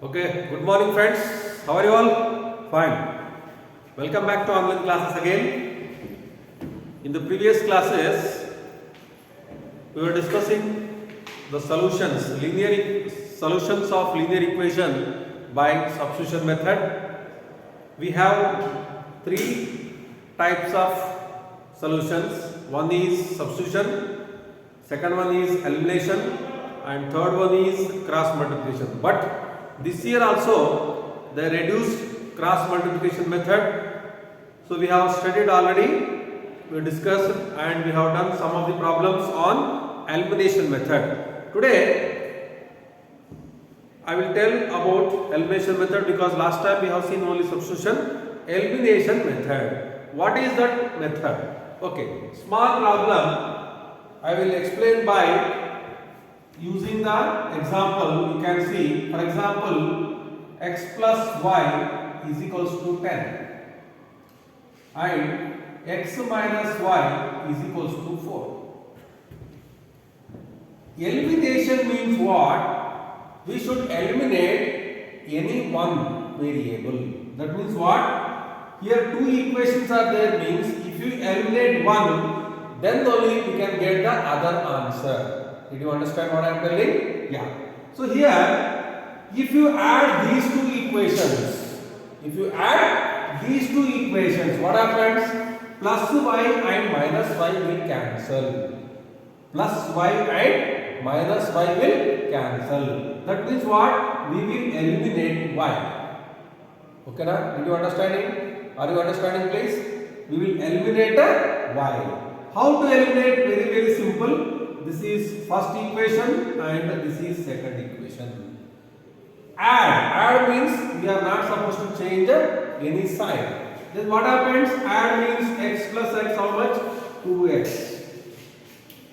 Okay, good morning friends. How are you all? Fine. Welcome back to online classes again. In the previous classes, we were discussing the solutions of linear equation by substitution method. We have three types of solutions. One is substitution, second one is elimination, and third one is cross multiplication. But this year also the reduced cross multiplication method. So we have studied already, we discussed and we have done some of the problems on elimination method. Today I will tell about elimination method because last time we have seen only substitution. Elimination method. What is that method? Okay, small problem I will explain by using the example. You can see, for example, x plus y is equals to 10 and x minus y is equals to 4. Elimination means what? We should eliminate any one variable. That means what? Here two equations are there, means if you eliminate one, then only we can get the other answer. Did you understand what I am telling? Yeah. So here, if you add these two equations, what happens? Plus y and minus y will cancel. Plus y and minus y will cancel. That means what? We will eliminate y. Okay, na? Did you understanding? Are you understanding, please? We will eliminate y. How to eliminate? Very simple. This is first equation and this is second equation. Add means we are not supposed to change any sign. Then what happens? Add means x plus x, how much? 2x.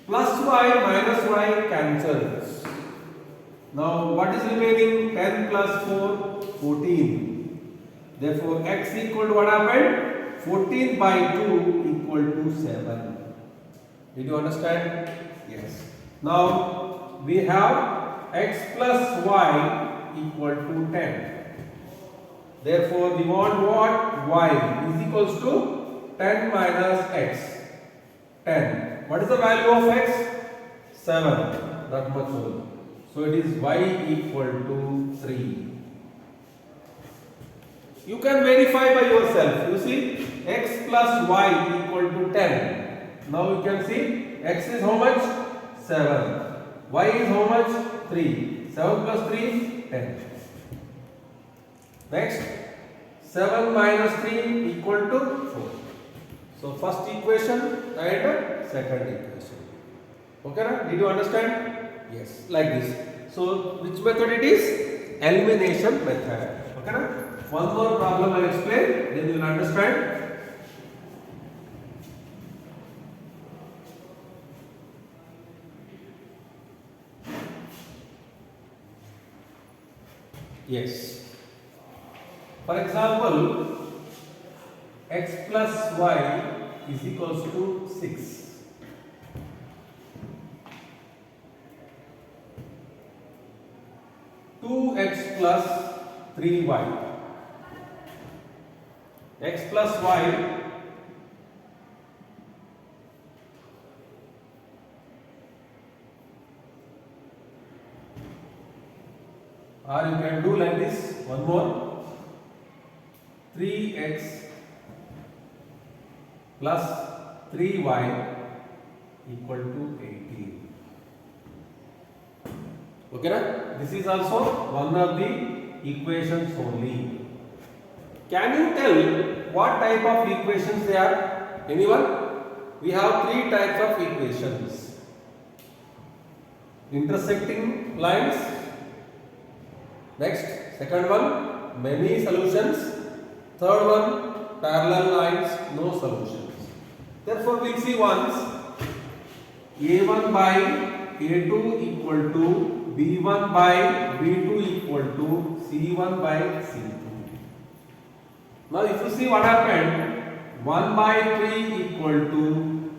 Plus y minus y cancels. Now what is remaining? 10 plus 4, 14. Therefore x equal to what happened? 14 by 2 equal to 7. Did you understand? Yes. Now we have x plus y equal to 10. Therefore we want what? Y is equals to 10 minus x. 10. What is the value of x? 7. That much only. So it is y equal to 3. You can verify by yourself. You see, x plus y equal to 10. Now you can see x is how much? 7. Y is how much? 3. 7 plus 3, 10. Next, 7 minus 3 equal to 4. So first equation and second equation. Okay, did you understand? Yes, like this. So which method it is? Elimination method. Okay. One more problem I will explain, then you will understand. Yes. For example, x plus y is equals to 6. Two x plus 3y. X plus y or you can do like this, one more, 3x plus 3y equal to 18. Okay, na? This is also one of the equations only. Can you tell what type of equations they are? Anyone? We have three types of equations. Intersecting lines. Next, second one, many solutions. Third one, parallel lines, no solutions. Therefore, we will see once a1 by a2 equal to b1 by b2 equal to c1 by c2. Now, if you see what happened, 1 by 3 equal to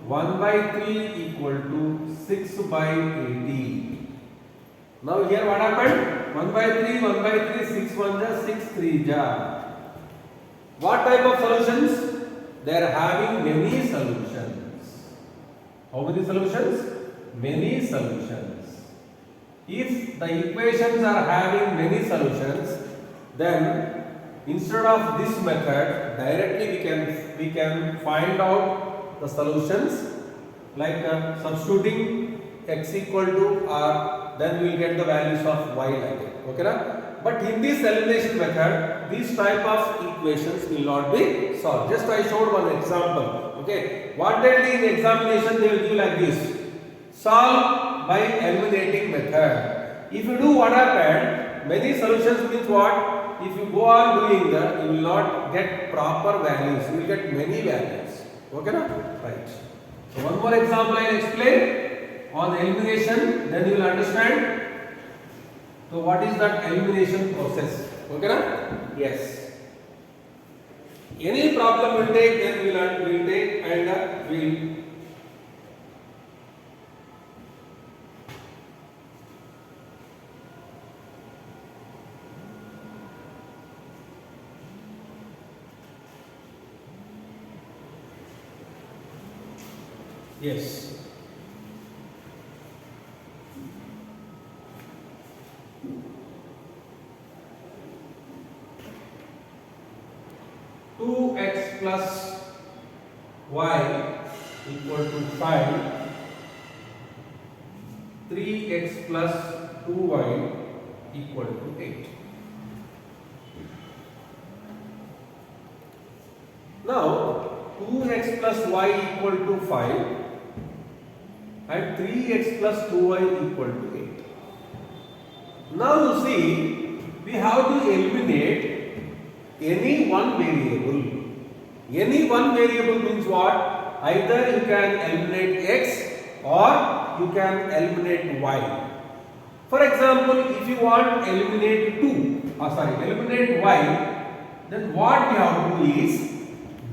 1 by 3 equal to 6 by 18. Now, here what happened? 1 by 3, 1 by 3, 6 1 ja, 6 3 ja. What type of solutions? They are having many solutions. How many solutions? Many solutions. If the equations are having many solutions, then instead of this method, directly we can find out the solutions like substituting x equal to r, then we will get the values of y like that. Okay, na? But in this elimination method, these type of equations will not be solved. Just I showed one example. Okay, wantedly in examination they will give like this: solve by eliminating method. If you do what happened, many solutions means what? If you go on doing that, you will not get proper values. You will get many values. Okay, na? Right. So one more example I will explain on elimination. Then you will understand. So what is that elimination process? Okay, na? Yes. Any problem will take, then we will take and we will. Yes. Two x plus y equal to 5. 3x plus 2y equal to 8. Now 2x plus y equal to 5 and 3x plus 2y equal to 8. Now you see, we have to eliminate any one variable. Any one variable means what? Either you can eliminate x or you can eliminate y. For example, if you want eliminate eliminate y, then what we have to do is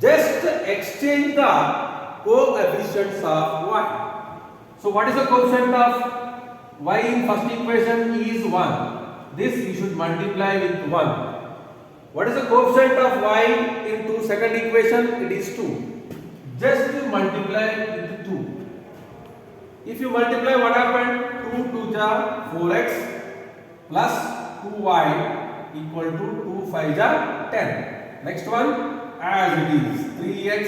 just exchange the coefficients of y. So what is the coefficient of y in first equation is 1. This you should multiply with 1. What is the coefficient of y into second equation? It is 2. Just multiply with 2. If you multiply, what happened? 2 2 ja 4x plus 2y equal to 2 5 ja 10. Next one, as it is 3x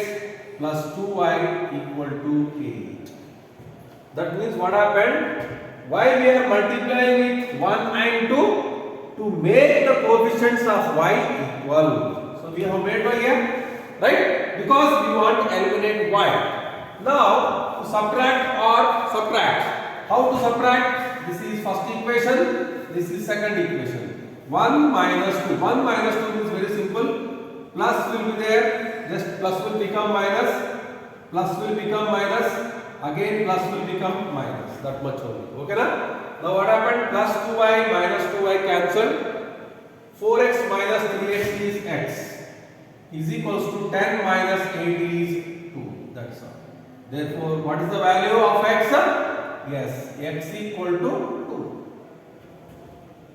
plus 2y equal to 8. That means what happened? Why we are multiplying with 1 and 2? To make the coefficients of y equal. So we have made y here, right? Because we want to eliminate y. Now to subtract or subtract. How to subtract? This is first equation. This is second equation. 1 minus 2. 1 minus 2 is very simple. Plus will be there. Just plus will become minus. Plus will become minus. Again plus will become minus. That much only. Okay, na? Now what happened? Plus 2y minus 2y cancelled. 4x minus 3x is x is equals to 10 minus 8 is 2. That's all. Therefore, what is the value of x? Yes, x equal to 2.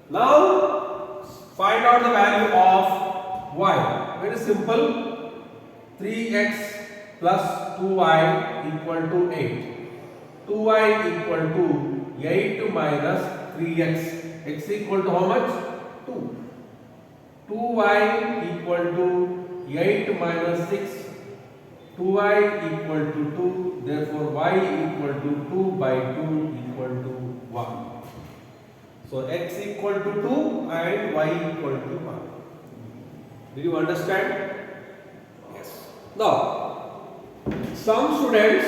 Now find out the value of y. Very simple. 3x plus 2y equal to 8. 2y equal to 8 minus 3x. X equal to how much? 2. 2y equal to 8 minus 6. 2y equal to 2. Therefore, y equal to 2 by 2 equal to 1. So, x equal to 2 and y equal to 1. Did you understand? Yes. Now, some students,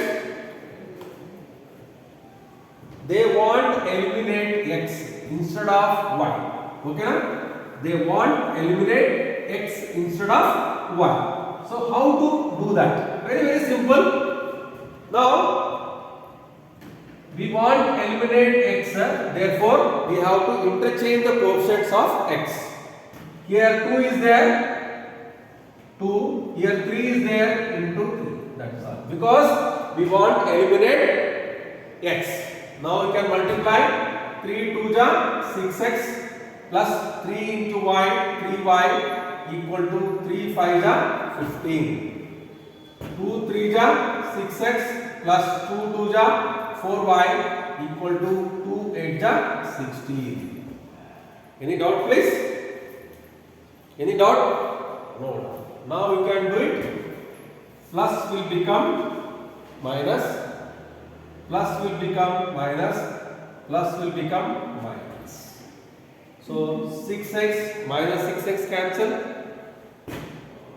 they want to eliminate x instead of y. Okay, na? They want to eliminate x instead of y. So how to do that? Very simple. Now we want to eliminate x. Therefore, we have to interchange the coefficients of x. Here 2 is there. 2. Here 3 is there into 3. That's all. Because we want to eliminate x. Now you can multiply 3 2 ja 6x plus 3 into y, 3y equal to 3 5 ja 15. 2 3 ja 6x plus 2 2 ja 4y equal to 2 8 ja 16. Any doubt please? Any doubt? No. Now you can do it. Plus will become minus, plus will become minus, plus will become minus. So 6x minus 6x cancel.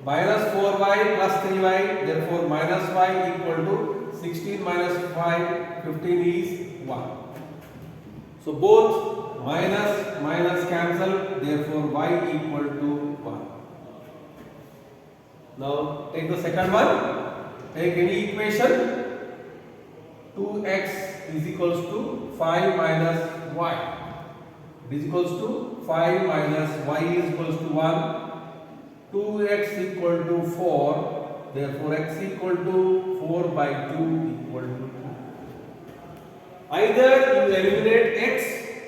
Minus 4y plus 3y, therefore minus y equal to 16 minus 5, 15 is 1. So both minus minus cancel, therefore y equal to 1. Now take the second one. Take any equation. 2x is equals to 5 minus y. It is equals to 5 minus y is equals to 1. 2x equal to 4, therefore x equal to 4 by 2 equal to 2. Either you eliminate x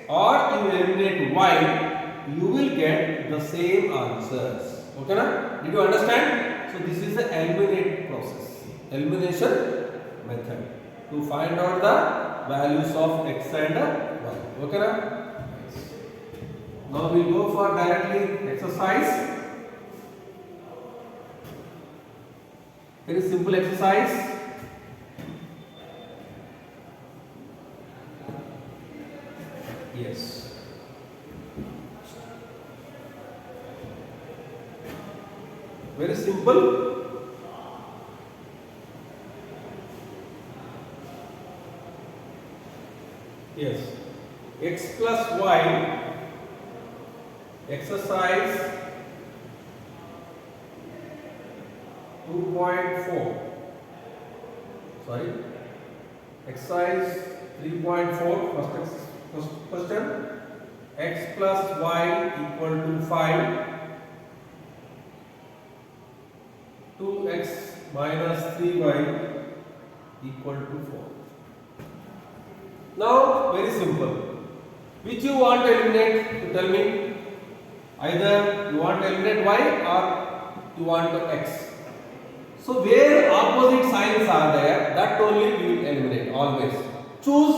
or you eliminate y, you will get the same answers. Okay na? Did you understand? So this is the eliminate process, elimination method to find out the values of x and y. Okay na? Now we go for directly exercise. Very simple exercise. Yes. Very simple. Yes. X plus y. Exercise 2.4. Sorry. Exercise 3.4. First question. X plus y equal to 5. 2x minus 3y equal to 4. Now very simple. Which you want to eliminate? To tell me. Either you want to eliminate y or you want to x. So where opposite signs are there, that only we will eliminate always. Choose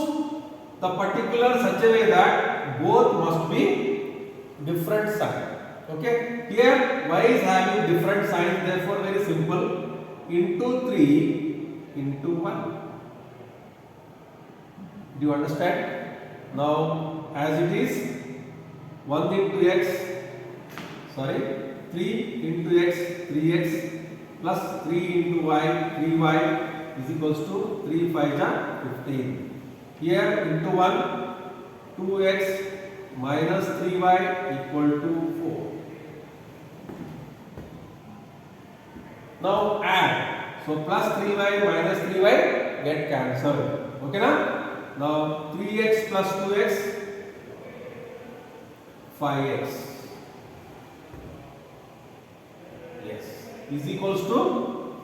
the particular such a way that both must be different sign. Okay. Here y is having different signs, therefore very simple. Into 3 into 1. Do you understand? Now as it is 1 into x, sorry, 3 into x, 3x plus 3 into y, 3y is equals to 3 5 ja 15. Here into 1, 2x minus 3y equal to 4. Now add. So plus 3y minus 3y get cancelled. Okay na? Now 3x plus 2x, 5x. Yes. Is equals to,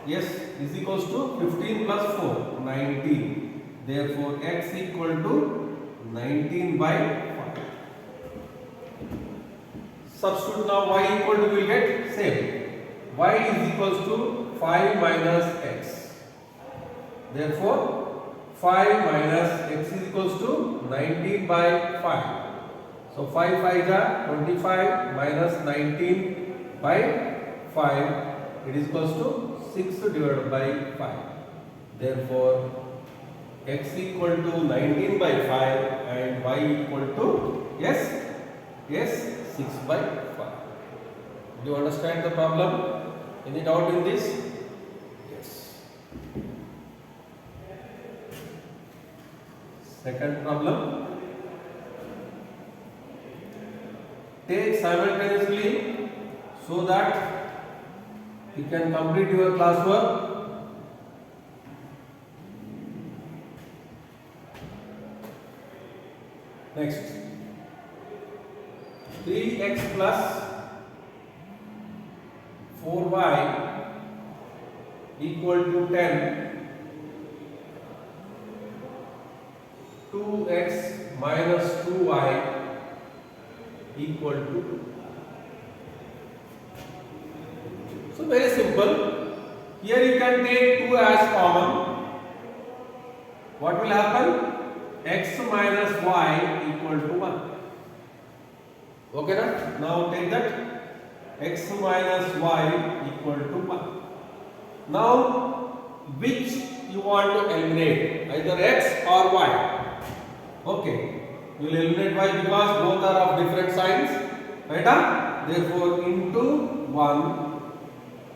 yes, is equals to 15 plus 4, 19. Therefore x equal to 19 by 5. Substitute now y equal to, we will get same. Y is equals to 5 minus x. Therefore 5 minus x is equals to 19 by 5. So 5 5 ja 25 minus 19 by 5, it is equals to 6 divided by 5. Therefore x equal to 19 by 5 and y equal to, yes, 6 by 5. Do you understand the problem? Any doubt in this? Yes. Second problem. Take simultaneously so that you can complete your classwork. Next, 3x plus 4y equal to 10. 2x minus 2y equal to 2. So very simple. Here you can take 2 as common. What will happen? X minus y equal to 1. Okay na? Now take that. X minus y equal to 1. Now which you want to eliminate? Either x or y. Okay. You will eliminate y because both are of different signs. Right? Therefore into 1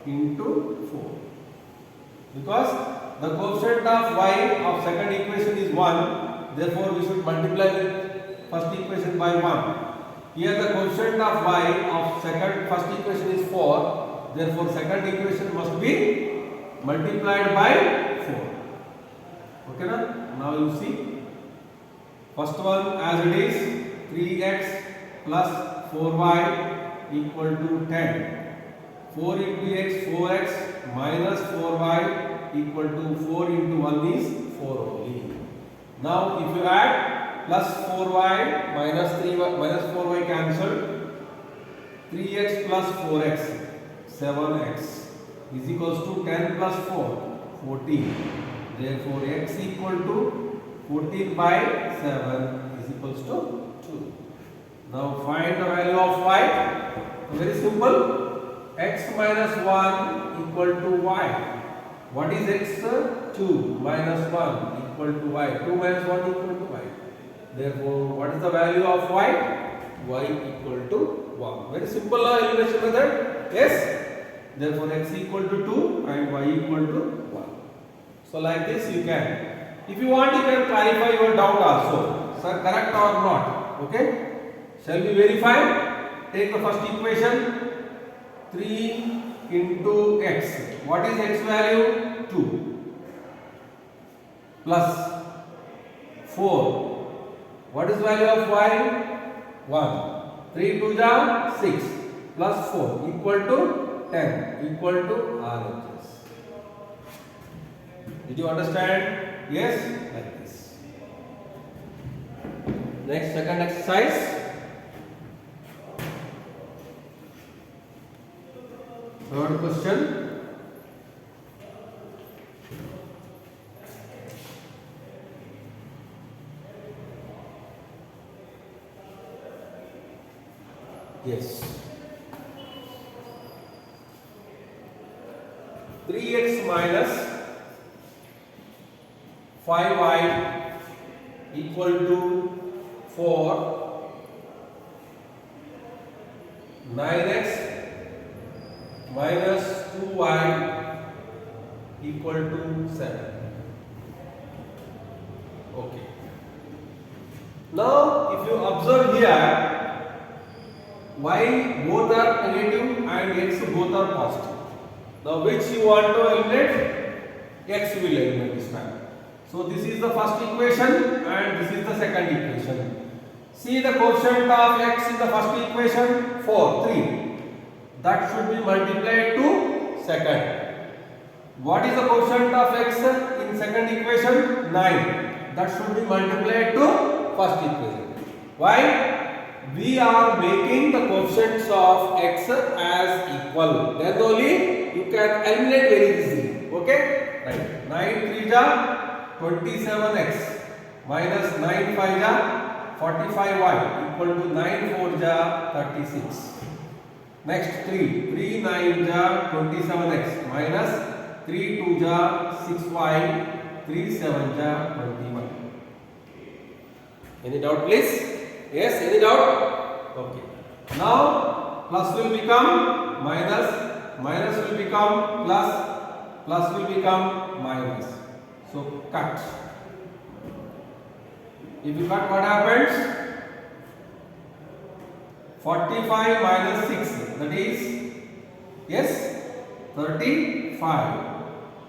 into 4. Because the quotient of y of second equation is 1, therefore we should multiply with first equation by 1. Here the quotient of y of first equation is 4, therefore second equation must be multiplied by 4. Okay na? Now you see, first one as it is 3x plus 4y equal to 10. 4 into x, 4x minus 4y equal to 4 into 1 is 4 only. Now if you add plus 4y minus 3y minus 4y cancelled, 3x plus 4x 7x is equals to 10 plus 4 14. Therefore x equal to 14 by 7 is equals to 2. Now find the value of y. Very simple. X minus 1 equal to y. What is x? 2 minus 1 equal to y. 2 minus 1 equal to y. Therefore, what is the value of y? Y equal to 1. Very simple elimination method. Yes. Therefore, x equal to 2 and y equal to 1. So, like this you can. If you want, you can clarify your doubt also. Sir, correct or not? Okay. Shall we verify? Take the first equation. 3 into x. What is x value? 2. Plus 4. What is value of y? 1. 3 2 ja 6 plus 4 equal to 10 equal to RHS. Did you understand? Yes? Like this. Next, second exercise. Third question. Yes. 3x minus 5y equal to 4. 9x minus 2y equal to 7. Okay. Now, if you observe here, y both are negative and x both are positive. Now, which you want to eliminate? X will eliminate this time. So, this is the first equation and this is the second equation. See the quotient of x in the first equation 4, 3. That should be multiplied to second. What is the quotient of x in second equation? 9. That should be multiplied to first equation. Why? We are making the quotients of x as equal. Then only you can eliminate very easily. Okay? Right. 9 3 ja 27x minus 9 5 ja 45y equal to 9 4 ja 36. Next 3. 3 9 ja 27x minus 3 2 ja 6y 3 7 ja 21. Any doubt please? Yes, any doubt? Okay. Now plus will become minus, minus will become plus, plus will become minus. So cut. If you cut, what happens? 45 minus 6, that is, yes, 35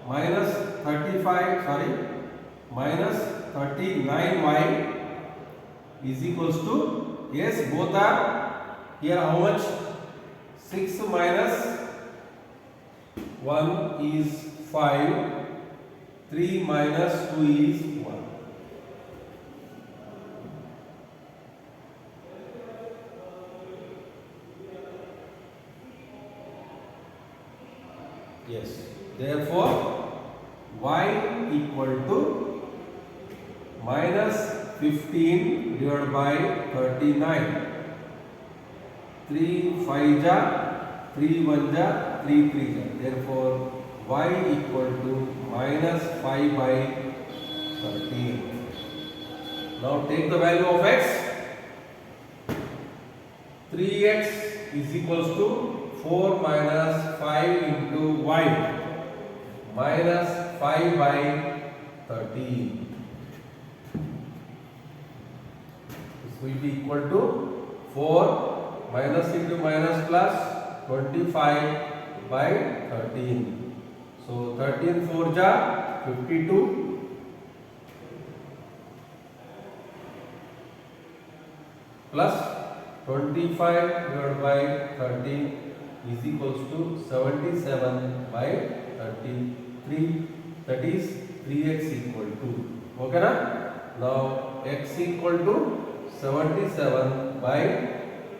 minus 35, sorry, minus 39y is equals to, yes, both are, here how much? 6 minus 1 is 5, 3 minus 2 is 1. Yes. Therefore, y equal to minus 15 divided by 39. 3 5 ja, 3 1 ja, 3 3 ja. Therefore, y equal to minus 5 by 13. Now take the value of x. 3x is equals to 4 minus 5 into y minus 5 by 13. This will be equal to 4 minus into minus plus 25 by 13. So 13 4 ja 52 plus 25 divided by 13 is equals to 77 by 33. That is 3x equal to. Okay na? Now x equal to 77 by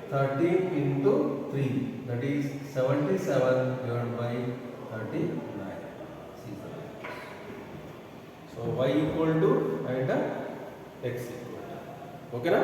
13 into 3. That is 77 divided by 39. So y equal to and x equal to. Okay na?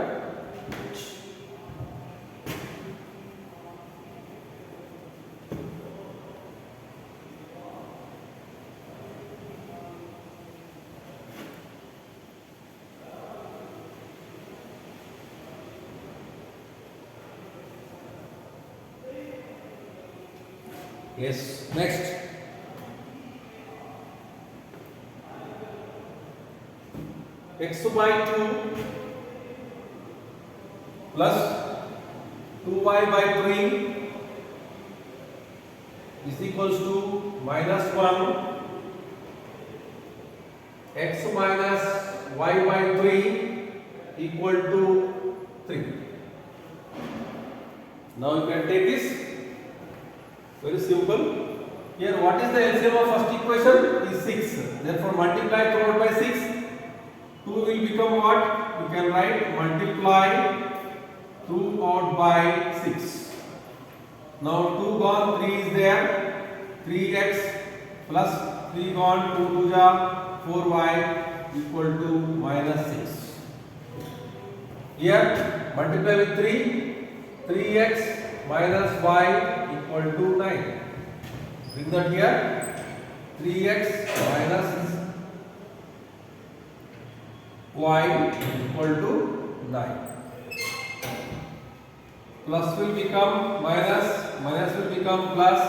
Yes. Next. X by 2 plus 2y by 3 is equals to minus 1. X minus y by 3 equal to 3. Now you can take this. Very simple. Here what is the LCM of first equation? Is 6. Therefore multiply 2 out by 6. 2 will become what? You can write multiply 2 out by 6. Now 2 gone, 3 is there. 3x plus 3 gone, 2 2 ja 4y equal to minus 6. Here multiply with 3. 3x minus y equal to 9. Bring that here. 3x minus y equal to 9. Plus will become minus, minus will become plus,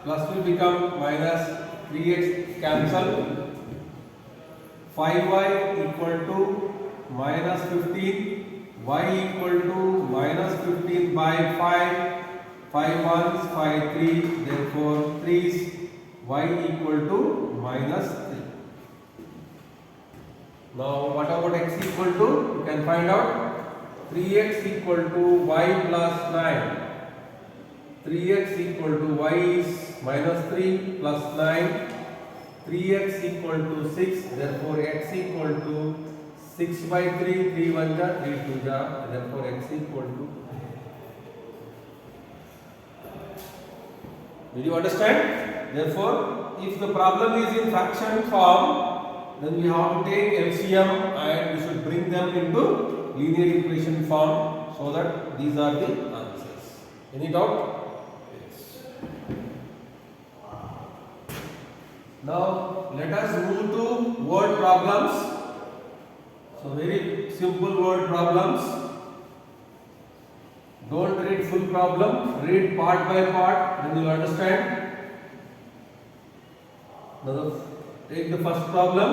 plus will become minus, 3x cancel. 5y equal to minus 15, y equal to minus 15 by 5. 5 ones, 5 3, therefore 3 is y equal to minus 3. Now what about x equal to? You can find out 3x equal to y plus 9. 3x equal to y is minus 3 plus 9. 3x equal to 6, therefore x equal to 6 by 3, 3 1 ja, 3 2 ja, therefore x equal to. Did you understand? Therefore, if the problem is in fraction form, then we have to take LCM and we should bring them into linear equation form so that these are the answers. Any doubt? Yes. Now, let us move to word problems. So, very simple word problems. Don't read full problem, read part by part, then you will understand. Now take the first problem,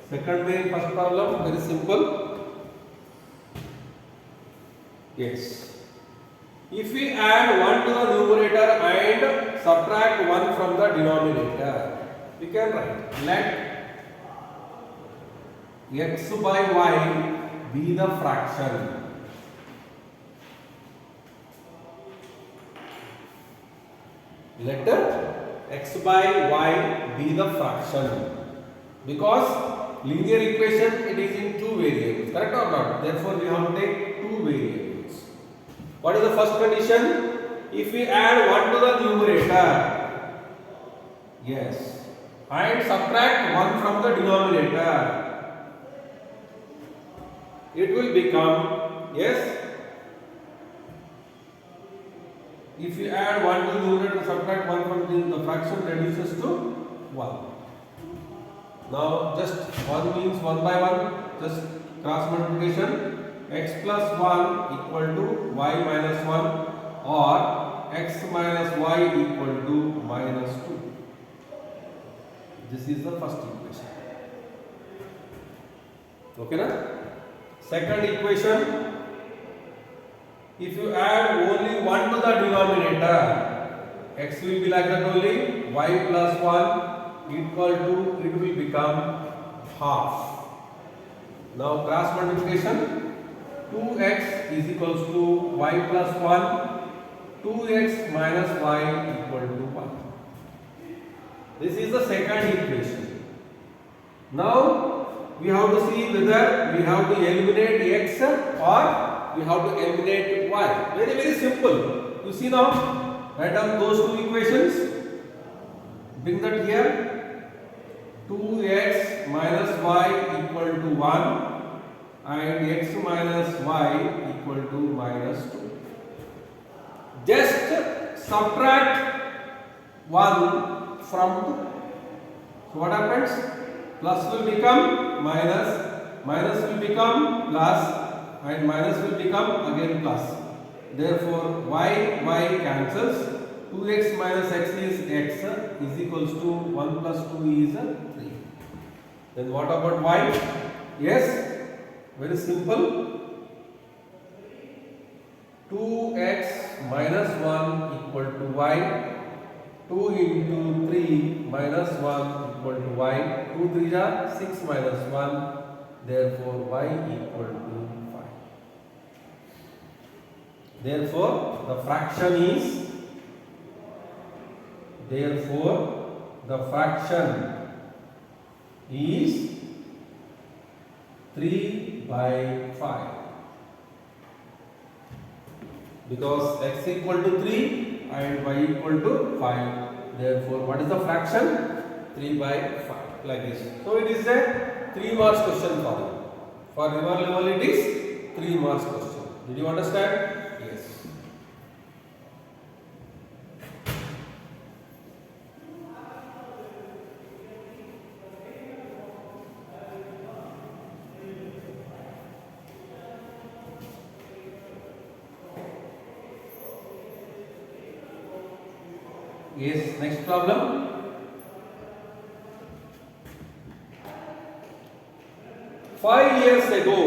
second way first problem, very simple. Yes. If we add 1 to the numerator and subtract 1 from the denominator, we can write let x by y be the fraction. Let x by y be the fraction, because linear equation it is in two variables, correct or not? Therefore we have to take two variables. What is the first condition? If we add 1 to the numerator, Yes. And subtract 1 from the denominator. It will become, yes, if you add 1 to the numerator and subtract 1 from the fraction reduces to 1. Now just 1 means 1 by 1, just cross multiplication. X plus 1 equal to y minus 1 or x minus y equal to minus 2. This is the first equation. Okay na? Second equation. If you add only 1 to the denominator, x will be like that only, y plus 1 equal to, it will become half. Now cross multiplication, 2x is equals to y plus 1, 2x minus y equal to 1. This is the second equation. Now we have to see whether we have to eliminate x or we have to eliminate y. Very, very simple. You see now, write down those two equations. Bring that here. 2x minus y equal to 1 and x minus y equal to minus 2. Just subtract 1 from 2. So what happens? Plus will become minus, minus will become plus, and minus will become again plus. Therefore, y cancels. 2x minus x is equals to 1 plus 2 is 3. Then what about y? Yes, very simple. 2x minus 1 equal to y. 2 into 3 minus 1 equal to y. 2 3 are 6 minus 1. Therefore, y equal to 5. Therefore, the fraction is, is 3 by 5. Because x equal to 3 and y equal to 5. Therefore, what is the fraction? 3 by 5. Like this. So, it is a 3 marks question for you. For your level, it is 3 marks question. Did you understand? Yes. Yes, next problem. Five years ago,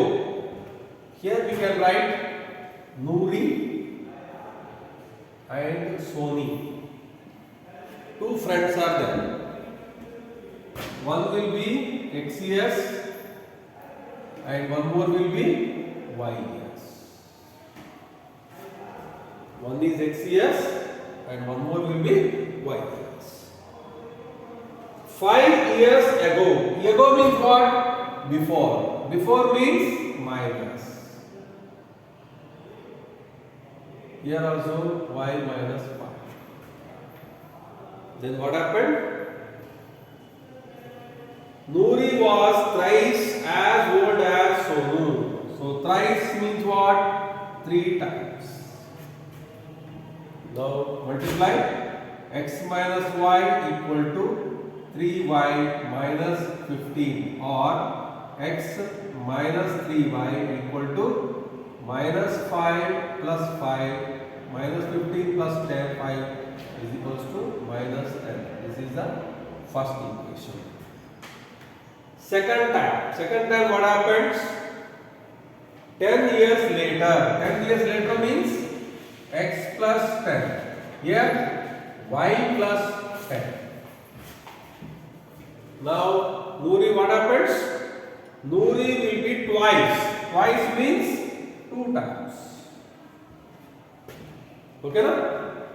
here we can write Noori and Sony. Two friends are there. One will be X years and one more will be Y years. One is X years and one more will be Y years. 5 years ago. Ago means what? Before. Before means minus. Here also y minus 5. Then what happened? Noori was thrice as old as Sonu. So thrice means what? 3 times. Now multiply. X minus y equal to 3y minus 15 or x minus 3y equal to minus 5 plus 5 minus 15 plus 10, 5 is equals to minus 10. This is the first equation. Second time what happens? 10 years later. 10 years later means x plus 10. Here y plus 10. Now Noori what happens? Noori will be twice. Twice means 2 times. Okay na?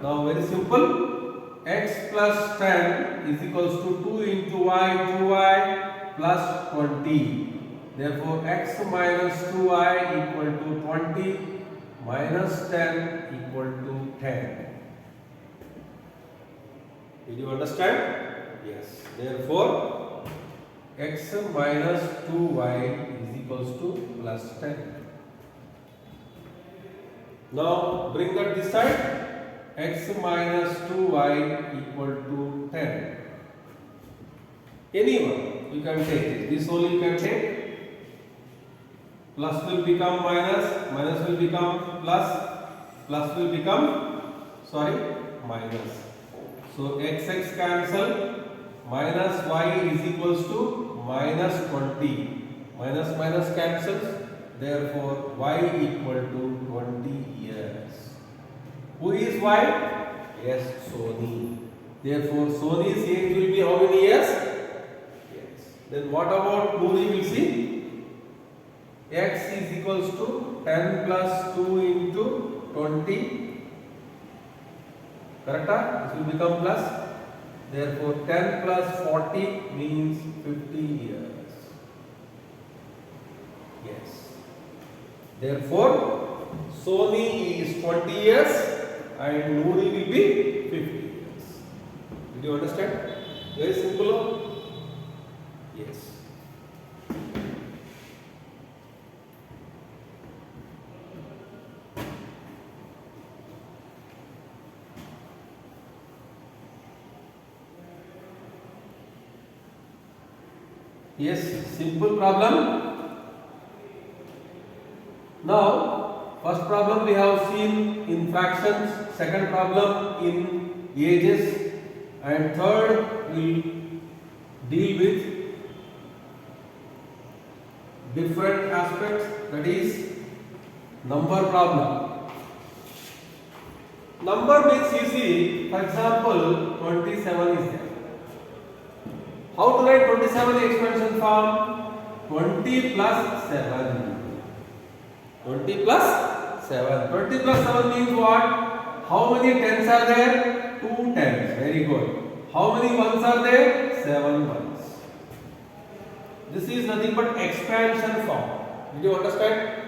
Now very simple. X plus 10 is equals to 2 into y, 2y plus 20. Therefore x minus 2y equal to 20 minus 10 equal to 10. Did you understand? Yes. Therefore, x minus 2y is equals to plus 10. Now bring that this side. X minus 2y equal to 10. Anyone you can take. This only you can take. Plus will become minus, minus will become plus, plus will become, minus. So x cancel, minus y is equals to minus 20. Minus minus cancels, therefore y equal to 20 years. Who is y? Yes, Sony. Therefore Sony's age will be how many years? Yes. Then what about Nuri will see? X is equals to 10 plus 2 into 20. Correct? This will become plus. Therefore 10 plus 40 means 50 years. Yes. Therefore Sony is 20 years and Nuri will be 50 years. Did you understand? Very simple. Yes. Yes, simple problem. Now, first problem we have seen in fractions, second problem in ages, and third we deal with different aspects, that is number problem. Number means easy. For example, 27 is there. How to write 27 in expansion form? 20 plus 7. 20 plus 7. 20 plus 7 means what? How many tens are there? 2 tens. Very good. How many ones are there? 7 ones. This is nothing but expansion form. Did you understand?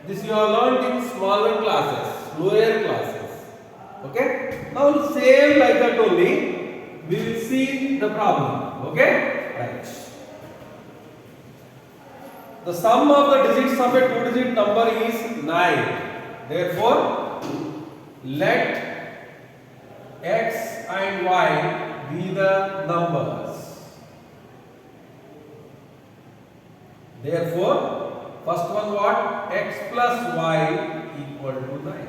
This you have learned in smaller classes, lower classes. Okay? Now same like that only. We will see the problem. Okay? Right. The sum of the digits of a two-digit number is 9. Therefore, let x and y be the numbers. Therefore, first one what? X plus y equal to 9.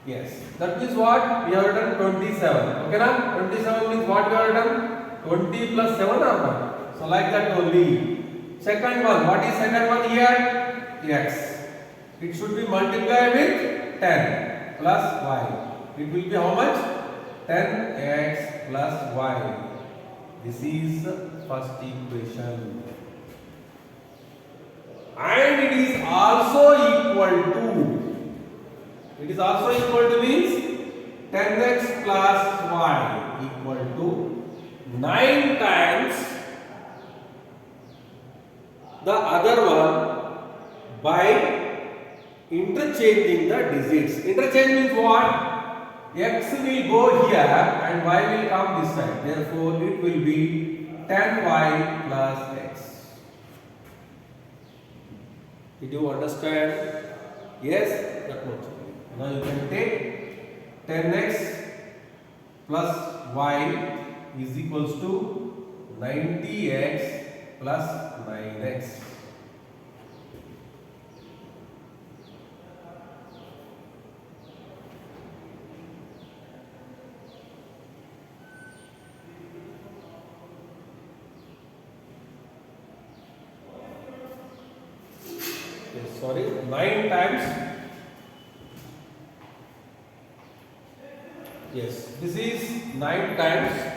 Yes, that means what? We have written 27. Okay, na? 27 means what we have written? 20 plus 7 or what? So, like that only. Second one, what is second one here? X. It should be multiplied with 10 plus y. It will be how much? 10x plus y. This is first equation. And it is also equal to. It is also equal to means 10x plus y equal to 9 times the other one by interchanging the digits. Interchange means what? X will go here and y will come this side. Therefore, it will be 10y plus x. Did you understand? Yes? That much. Now you can take 10x plus y is equals to 90x plus 9x. Yes, sorry, 9 times. Yes, this is 9 times.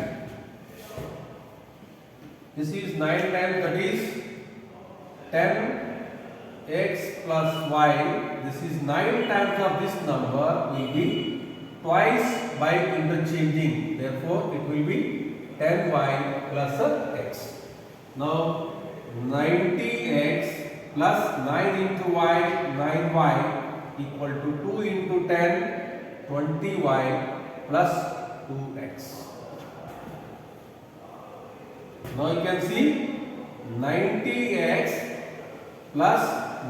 This is 9 times, that is 10x plus y. This is 9 times of this number will be twice by interchanging. Therefore, it will be 10y plus x. Now, 90x plus 9 into y, 9y equal to 2 into 10, 20y plus 2x. Now you can see 90x plus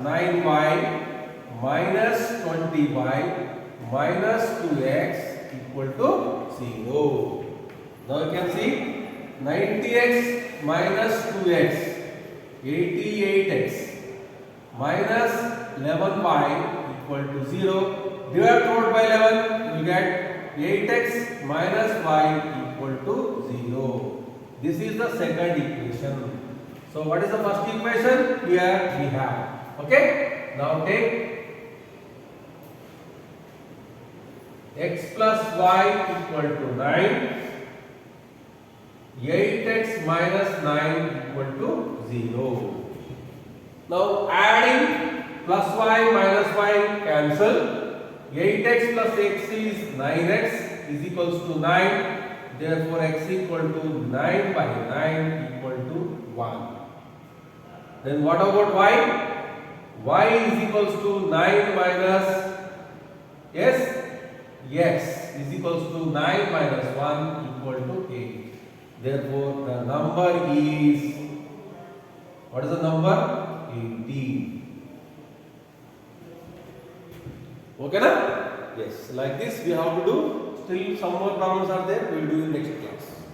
9y minus 20y minus 2x equal to 0. Now you can see 90x minus 2x, 88x minus 11y equal to 0. Divide both by 11, you will get 8x minus y equal to 0. This is the second equation. So what is the first equation? Here we have. Okay. Now take x plus y equal to 9. 8x minus 9 equal to 0. Now adding plus y minus y cancel. 8x plus x is 9x is equals to 9. Therefore x equal to 9 by 9 equal to 1. Then what about y? Y is equals to 9 minus x is equals to 9 minus 1 equal to 8. Therefore the number is, what is the number? 18. Okay na? Yes, like this we have to do. Still some more problems are there, we will do in next class.